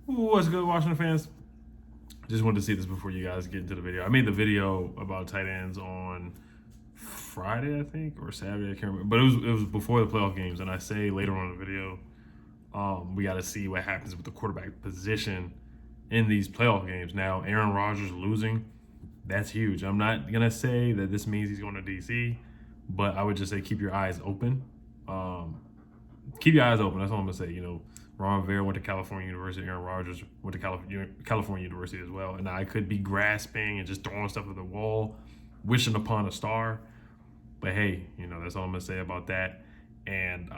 What's good, Washington fans? Just wanted to see this before you guys get into the video. I made the video about tight ends on Friday, I think, or Saturday. I can't remember, but it was before the playoff games. And I say later on in the video, we got to see what happens with the quarterback position in these playoff games. Now, Aaron Rodgers losing, that's huge. I'm not gonna say that this means he's going to DC, but I would just say keep your eyes open. Keep your eyes open. That's all I'm gonna say. Ron Rivera went to California University. Aaron Rodgers went to California University as well. And I could be grasping and just throwing stuff at the wall, wishing upon a star. But hey, that's all I'm gonna say about that. And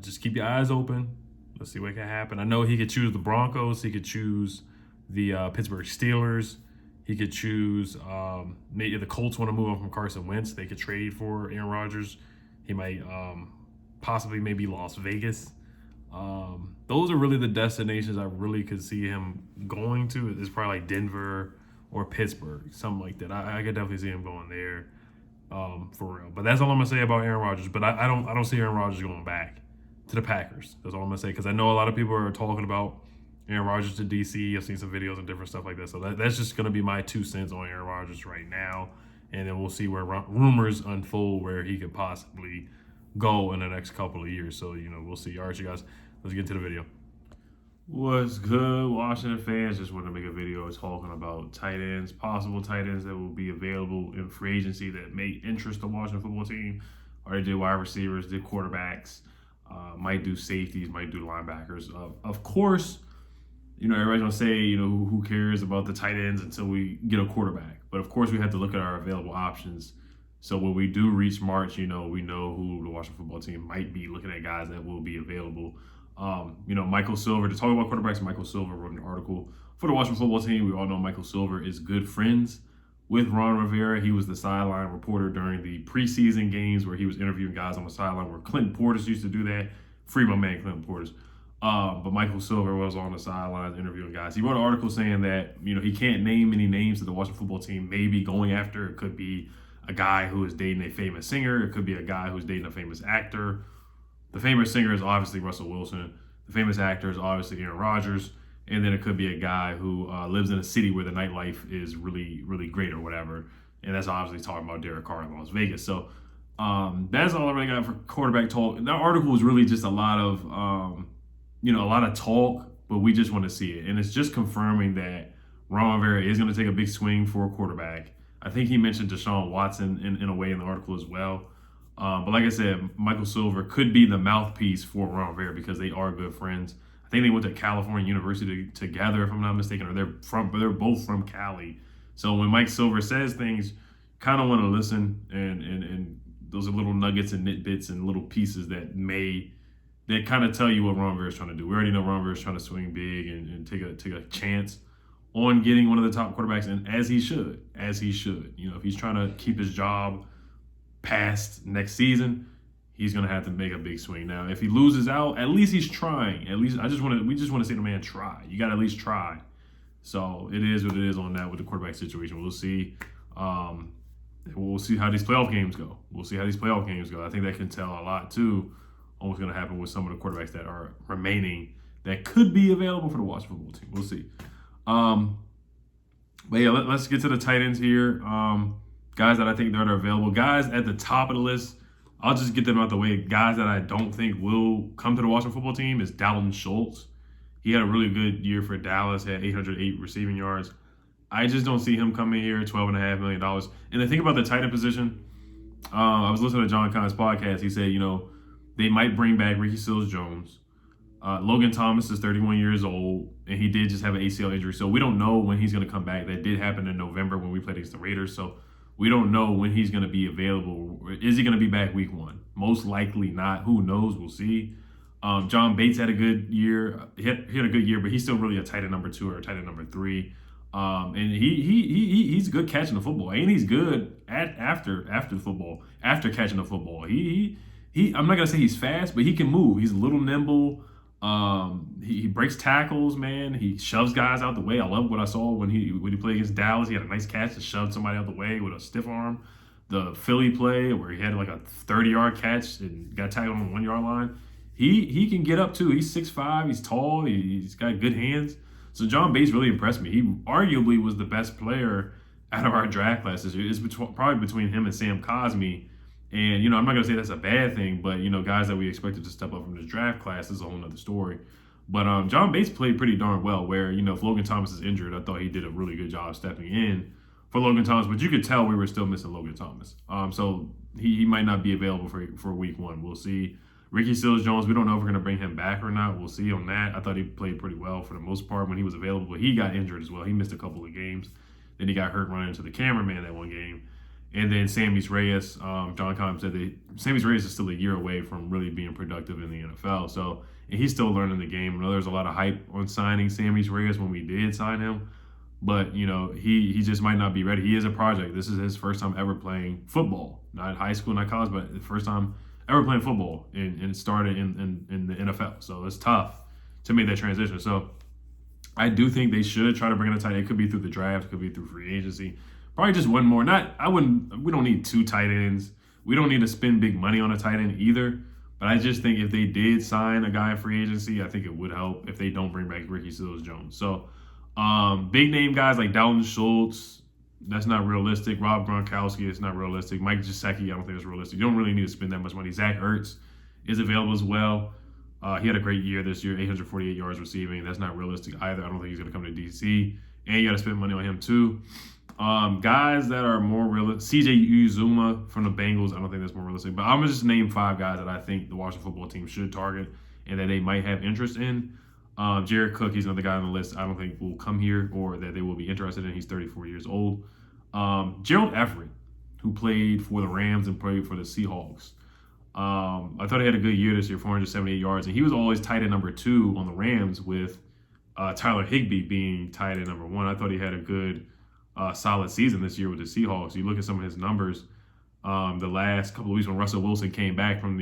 just keep your eyes open. Let's see what can happen. I know he could choose the Broncos. He could choose the Pittsburgh Steelers. He could choose maybe the Colts want to move on from Carson Wentz. They could trade for Aaron Rodgers. He might possibly maybe Las Vegas. Those are really the destinations I really could see him going to. It's probably like Denver or Pittsburgh, something like that. I could definitely see him going there for real. But that's all I'm gonna say about Aaron Rodgers. But I don't see Aaron Rodgers going back to the Packers. That's all I'm gonna say, because I know a lot of people are talking about Aaron Rodgers to DC. I've seen some videos and different stuff like that. So that's just gonna be my 2 cents on Aaron Rodgers right now, and then we'll see where rumors unfold where he could possibly go in the next couple of years. So we'll see. All right, you guys, let's get to the video. What's good, Washington fans? Just wanted to make a video talking about tight ends, possible tight ends that will be available in free agency that may interest the Washington football team. Already did wide receivers, did quarterbacks, might do safeties, might do linebackers. Of course, everybody's gonna say, who cares about the tight ends until we get a quarterback. But of course, we have to look at our available options. So when we do reach March, we know who the Washington football team might be looking at, guys that will be available. Michael Silver, to talk about quarterbacks, Michael Silver wrote an article for the Washington football team. We all know Michael Silver is good friends with Ron Rivera. He was the sideline reporter during the preseason games where he was interviewing guys on the sideline, where Clinton Portis used to do that. Free my man, Clinton Portis. But Michael Silver was on the sidelines interviewing guys. He wrote an article saying that, he can't name any names that the Washington football team may be going after. It could be a guy who is dating a famous singer. It could be a guy who's dating a famous actor. The famous singer is obviously Russell Wilson. The famous actor is obviously Aaron Rodgers. And then it could be a guy who lives in a city where the nightlife is really, really great or whatever. And that's obviously talking about Derek Carr in Las Vegas. So that's all I really got for quarterback talk. That article was really just a lot of, a lot of talk, but we just want to see it. And it's just confirming that Ron Rivera is going to take a big swing for a quarterback. I think he mentioned Deshaun Watson in a way in the article as well. But like I said, Michael Silver could be the mouthpiece for Ron Rivera because they are good friends. I think they went to California University together, if I'm not mistaken, or they're both from Cali. So when Mike Silver says things, kind of want to listen, and those are little nuggets and nitbits and little pieces that kind of tell you what Ron Rivera is trying to do. We already know Ron Rivera is trying to swing big and take a chance on getting one of the top quarterbacks, and as he should. If he's trying to keep his job past next season, he's going to have to make a big swing. Now, if he loses out, at least he's trying. At least we just want to see the man try. You got to at least try. So it is what it is on that with the quarterback situation. We'll see. We'll see how these playoff games go. I think that can tell a lot too on what's going to happen with some of the quarterbacks that are remaining that could be available for the Washington football team. We'll see. But yeah, let's get to the tight ends here. Guys that I think that are available. Guys at the top of the list, I'll just get them out the way. Guys that I don't think will come to the Washington football team is Dalton Schultz. He had a really good year for Dallas, had 808 receiving yards. I just don't see him coming here, $12.5 million. And the thing about the tight end position, I was listening to John Conn's podcast. He said, they might bring back Ricky Seals-Jones. Logan Thomas is 31 years old, and he did just have an ACL injury. So we don't know when he's going to come back. That did happen in November when we played against the Raiders. So we don't know when he's going to be available. Is he going to be back week 1? Most likely not. Who knows? We'll see. John Bates had a good year. He had a good year, but he's still really a tight end number 2 or a tight end number 3. And he's good catching the football, and he's good after the football. After catching the football, he I'm not gonna say he's fast, but he can move. He's a little nimble. He breaks tackles, man. He shoves guys out the way. I love what I saw when he played against Dallas. He had a nice catch to shove somebody out the way with a stiff arm. The Philly play where he had like a 30-yard catch and got tackled on the 1-yard line. he can get up too. He's 6'5", he's tall, he's got good hands. So John Bates really impressed me. He arguably was the best player out of our draft class this year. It's probably between him and Sam Cosmi. And, I'm not going to say that's a bad thing, but, guys that we expected to step up from this draft class is a whole nother story. But John Bates played pretty darn well where, if Logan Thomas is injured, I thought he did a really good job stepping in for Logan Thomas. But you could tell we were still missing Logan Thomas. So he might not be available for week one. We'll see. Ricky Seals-Jones, we don't know if we're going to bring him back or not. We'll see on that. I thought he played pretty well for the most part when he was available, but he got injured as well. He missed a couple of games. Then he got hurt running into the cameraman that one game. And then Sammis Reyes, John Collins said that Sammis Reyes is still a year away from really being productive in the NFL. So, and he's still learning the game. I know there's a lot of hype on signing Sammis Reyes when we did sign him. But, he just might not be ready. He is a project. This is his first time ever playing football. Not high school, not college, but the first time ever playing football and started in the NFL. So it's tough to make that transition. So I do think they should try to bring in a tight end. It could be through the draft, it could be through free agency. Probably just one more. We don't need 2 tight ends. We don't need to spend big money on a tight end either. But I just think if they did sign a guy in free agency, I think it would help if they don't bring back Ricky Seals-Jones. So big name guys like Dalton Schultz, that's not realistic. Rob Gronkowski, it's not realistic. Mike Gesicki, I don't think it's realistic. You don't really need to spend that much money. Zach Ertz is available as well. He had a great year this year, 848 yards receiving. That's not realistic either. I don't think he's going to come to DC. And you got to spend money on him too. Guys that are more realistic. CJ Uzuma from the Bengals, I don't think that's more realistic. But I'm going to just name 5 guys that I think the Washington football team should target and that they might have interest in. Jared Cook, he's another guy on the list I don't think will come here or that they will be interested in. He's 34 years old. Gerald Everett, who played for the Rams and played for the Seahawks. I thought he had a good year this year, 478 yards. And he was always tight end number 2 on the Rams with Tyler Higbee being tight end number 1. I thought he had a good, solid season this year with the Seahawks. You look at some of his numbers the last couple of weeks when Russell Wilson came back from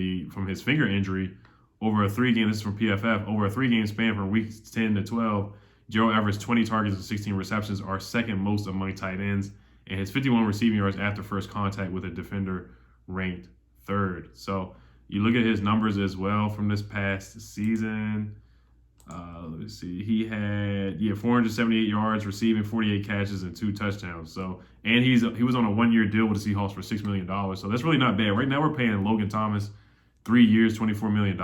his finger injury. Over a 3-game, this is from PFF, over a 3-game span from weeks 10 to 12, Gerald Everett's 20 targets and 16 receptions are second most among tight ends, and his 51 receiving yards after first contact with a defender ranked 3rd. So you look at his numbers as well from this past season. Let me see. He had 478 yards receiving, 48 catches, and 2 touchdowns. So, and he was on a 1-year deal with the Seahawks for $6 million. So that's really not bad. Right now we're paying Logan Thomas 3 years, $24 million.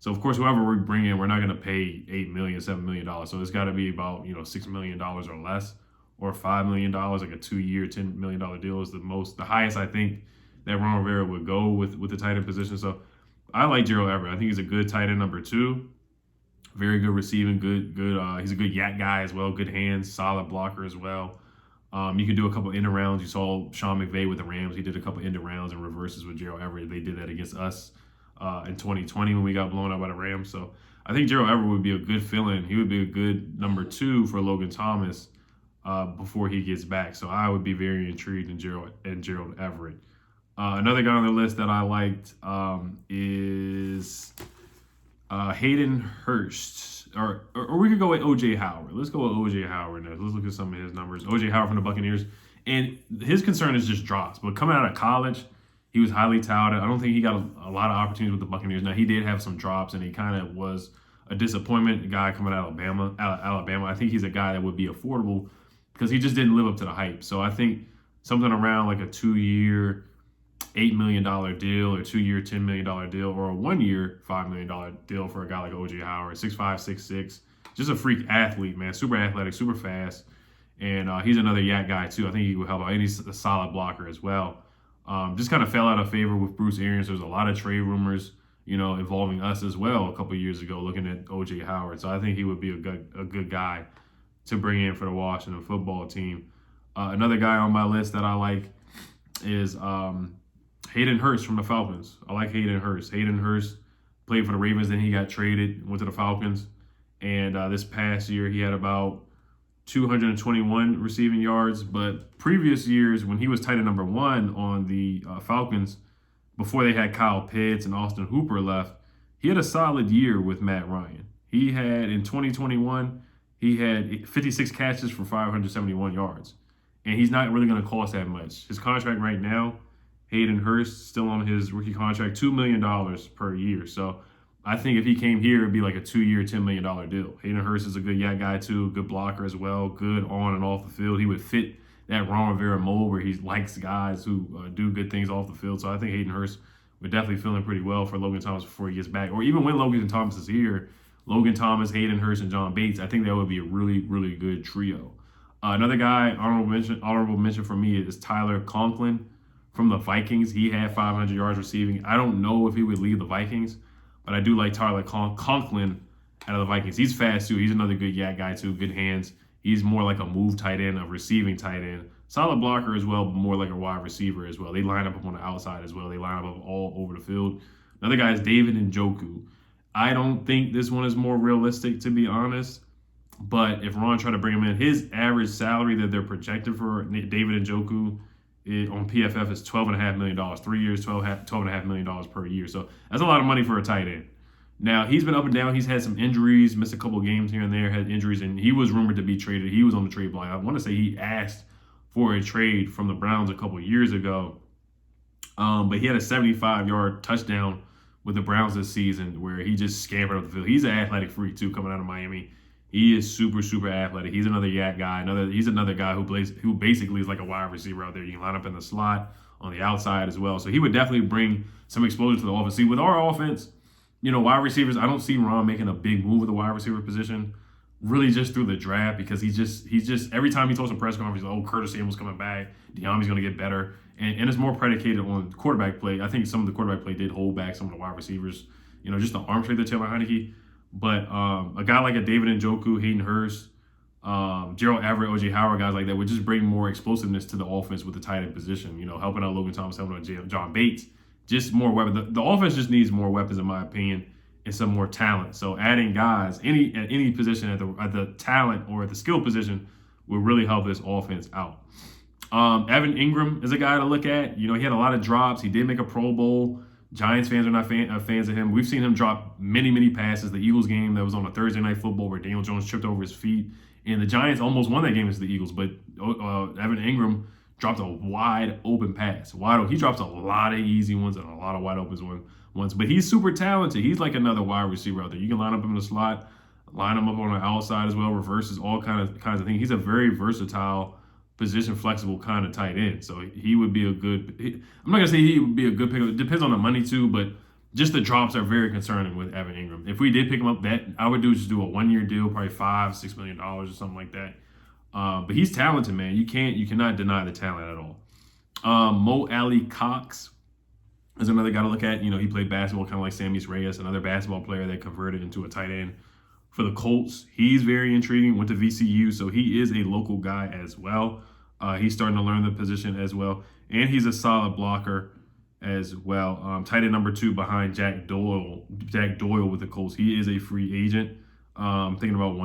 So, of course, whoever we bring in, we're not going to pay $8 million, $7 million. So it's got to be about, $6 million or less, or $5 million, like a 2-year, $10 million deal is the highest I think that Ron Rivera would go with the tight end position. So I like Gerald Everett. I think he's a good tight end number 2. Very good receiving, good. He's a good yak guy as well, good hands, solid blocker as well. You can do a couple end arounds. You saw Sean McVay with the Rams. He did a couple end arounds and reverses with Gerald Everett. They did that against us in 2020 when we got blown out by the Rams. So I think Gerald Everett would be a good fill-in. He would be a good number 2 for Logan Thomas before he gets back. So I would be very intrigued in Gerald Everett. Another guy on the list that I liked is Hayden Hurst. Or we could go with O.J. Howard. Let's go with O.J. Howard next. Let's look at some of his numbers. O.J. Howard from the Buccaneers. And his concern is just drops. But coming out of college, he was highly touted. I don't think he got a lot of opportunities with the Buccaneers. Now, he did have some drops, and he kind of was a disappointment. A guy coming out of Alabama. I think he's a guy that would be affordable because he just didn't live up to the hype. So I think something around like a 2-year, $8 million deal, or 2-year, $10 million deal, or a 1-year, $5 million deal for a guy like O.J. Howard, 6'5", 6'6", just a freak athlete, man, super athletic, super fast, and he's another yak guy too. I think he would help out, and he's a solid blocker as well. Just kind of fell out of favor with Bruce Arians. There's a lot of trade rumors, involving us as well a couple of years ago, looking at O.J. Howard. So I think he would be a good guy to bring in for the Washington football team. Another guy on my list that I like is Hayden Hurst from the Falcons. I like Hayden Hurst. Hayden Hurst played for the Ravens, then he got traded, went to the Falcons. And this past year, he had about 221 receiving yards. But previous years, when he was tight end number 1 on the Falcons, before they had Kyle Pitts and Austin Hooper left, he had a solid year with Matt Ryan. He had, in 2021, he had 56 catches for 571 yards. And he's not really going to cost that much. His contract right now, Hayden Hurst, still on his rookie contract, $2 million per year. So I think if he came here, it'd be like a 2-year, $10 million deal. Hayden Hurst is a good yak guy too, good blocker as well, good on and off the field. He would fit that Ron Rivera mold where he likes guys who do good things off the field. So I think Hayden Hurst we're definitely feeling pretty well for Logan Thomas before he gets back. Or even when Logan Thomas is here, Logan Thomas, Hayden Hurst, and John Bates, I think that would be a really, really good trio. Another guy, honorable mention for me is Tyler Conklin from the Vikings. He had 500 yards receiving. I don't know if he would leave the Vikings, but I do like Tyler Conklin out of the Vikings. He's fast too. He's another good yak guy too, good hands. He's more like a move tight end, a receiving tight end. Solid blocker as well, but more like a wide receiver as well. They line up on the outside as well. They line up all over the field. Another guy is David Njoku. I don't think this one is more realistic, to be honest. But if Ron tried to bring him in, his average salary that they're projected for David Njoku on PFF is $12.5 million. 3 years, $12.5 million per year. So that's a lot of money for a tight end. Now, he's been up and down. He's had some injuries, missed a couple of games here and there, had injuries, and he was rumored to be traded. He was on the trade block. I want to say he asked for a trade from the Browns a couple of years ago. But he had a 75-yard touchdown with the Browns this season where he just scampered up the field. He's an athletic freak, too, coming out of Miami. He is super, super athletic. He's another yak guy. He's another guy who basically is like a wide receiver out there. You can line up in the slot, on the outside as well. So he would definitely bring some exposure to the offense. See, with our offense, wide receivers, I don't see Ron making a big move at the wide receiver position, really just through the draft, because he's just every time he talks in press conference, he's like, Curtis Samuel's coming back, De'Ami's going to get better, and it's more predicated on quarterback play. I think some of the quarterback play did hold back some of the wide receivers, just the arm trade that Taylor Heineke. But a guy like a David Njoku, Hayden Hurst, Gerald Everett, O.J. Howard, guys like that would just bring more explosiveness to the offense with the tight end position, helping out Logan Thomas, helping out John Bates, just more weapons. The offense just needs more weapons, in my opinion, and some more talent. So adding guys at any position at the talent or at the skill position will really help this offense out. Evan Engram is a guy to look at. He had a lot of drops. He did make a Pro Bowl. Giants fans are not fans of him. We've seen him drop many, many passes. The Eagles game that was on a Thursday Night Football where Daniel Jones tripped over his feet, and the Giants almost won that game against the Eagles. But Evan Engram dropped a wide open pass. He drops a lot of easy ones and a lot of wide open ones. But he's super talented. He's like another wide receiver out there. You can line up him in the slot, line him up on the outside as well, reverses, all kinds of things. He's a very versatile, position flexible kind of tight end. So he would be a good. I'm not gonna say he would be a good pick. It depends on the money too, but just the drops are very concerning with Evan Engram. If we did pick him up, that I would do is just do a 1-year deal, probably $5-6 million or something like that. But he's talented, man. You cannot deny the talent at all. Mo Alley Cox is another guy to look at. He played basketball kind of like Sammy Reyes, another basketball player that converted into a tight end for the Colts. He's very intriguing, went to VCU, so he is a local guy as well. He's starting to learn the position as well, and he's a solid blocker as well. Tight end number 2 behind Jack Doyle with the Colts. He is a free agent. Thinking about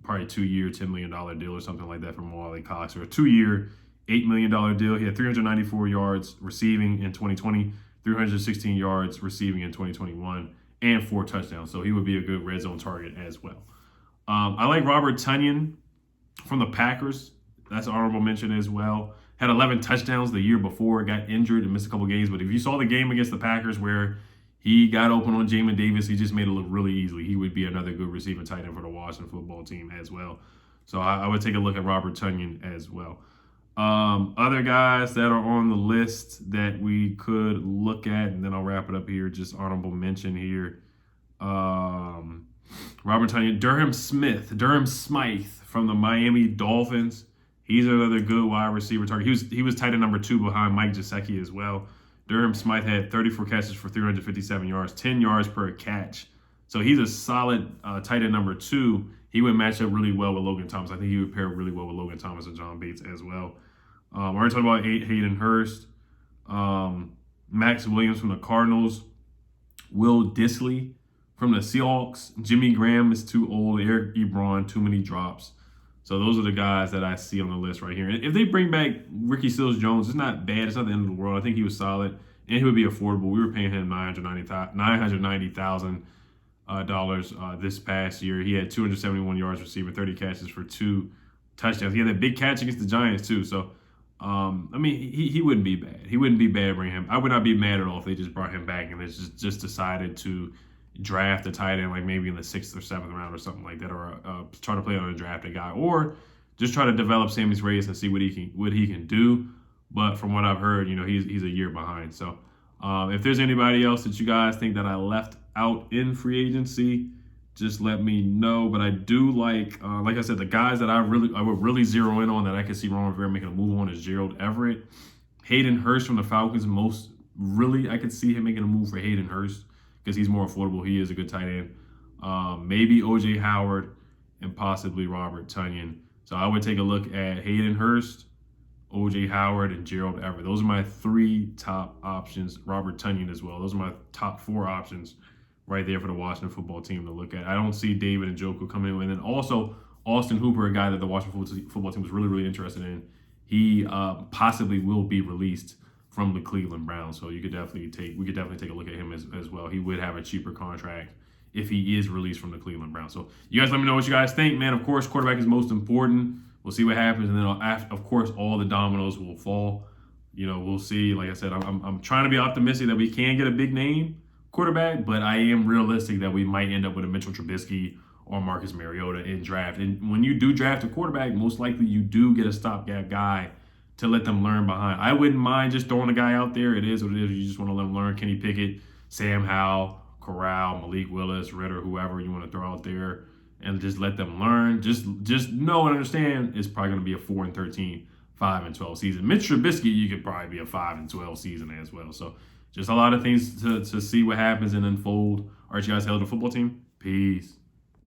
probably 2-year, $10 million deal or something like that from Wally Cox, or a 2-year, $8 million deal. He had 394 yards receiving in 2020, 316 yards receiving in 2021, and 4 touchdowns. So he would be a good red zone target as well. I like Robert Tonyan from the Packers. That's an honorable mention as well. Had 11 touchdowns the year before, got injured and missed a couple games. But if you saw the game against the Packers where he got open on Jamin Davis, he just made it look really easily. He would be another good receiving tight end for the Washington football team as well. So I would take a look at Robert Tonyan as well. Other guys that are on the list that we could look at, and then I'll wrap it up here, just honorable mention here. Robert Tonyan, Durham Smythe from the Miami Dolphins. He's another good wide receiver target. He was tight end number 2 behind Mike Gesicki as well. Durham Smythe had 34 catches for 357 yards, 10 yards per catch. So he's a solid tight end number 2. He would match up really well with Logan Thomas. I think he would pair really well with Logan Thomas and John Bates as well. We're already talking about Hayden Hurst, Max Williams from the Cardinals, Will Dissly from the Seahawks. Jimmy Graham is too old. Eric Ebron, too many drops. So those are the guys that I see on the list right here. And if they bring back Ricky Seals-Jones, it's not bad. It's not the end of the world. I think he was solid, and he would be affordable. We were paying him $990,000 this past year. He had 271 yards receiving, 30 catches for 2 touchdowns. He had that big catch against the Giants too. So, he wouldn't be bad. He wouldn't be bad bringing him. I would not be mad at all if they just brought him back and they just decided to, draft a tight end like maybe in the 6th or 7th round or something like that, or try to play on a drafted guy, or just try to develop Sammy's race and see what he can do. But from what I've heard, he's a year behind. So if there's anybody else that you guys think that I left out in free agency, just let me know. But I do like I said, the guys that I would really zero in on that I could see Ron Rivera making a move on is Gerald Everett, Hayden Hurst from the Falcons. I could see him making a move for Hayden Hurst because he's more affordable. He is a good tight end. Maybe OJ Howard and possibly Robert Tonyan. So I would take a look at Hayden Hurst, OJ Howard, and Gerald Everett. Those are my 3 top options. Robert Tonyan as well. Those are my top 4 options right there for the Washington football team to look at. I don't see David Njoku coming in. And then also Austin Hooper, a guy that the Washington football team was really, really interested in. He possibly will be released from the Cleveland Browns. So we could definitely take a look at him as well. He would have a cheaper contract if he is released from the Cleveland Browns. So you guys let me know what you guys think, man. Of course, quarterback is most important. We'll see what happens, and then of course all the dominoes will fall. We'll see. Like I said, I'm trying to be optimistic that we can get a big name quarterback, but I am realistic that we might end up with a Mitchell Trubisky or Marcus Mariota in draft. And when you do draft a quarterback, most likely you do get a stopgap guy to let them learn behind. I wouldn't mind just throwing a guy out there. It is what it is. You just want to let them learn. Kenny Pickett, Sam Howell, Corral, Malik Willis, Ritter, whoever you want to throw out there, and just let them learn. Just know and understand it's probably going to be a 4-13, 5-12 season. Mitch Trubisky, you could probably be a 5-12 season as well. So just a lot of things to see what happens and unfold. All right, you guys, hell to the football team. Peace.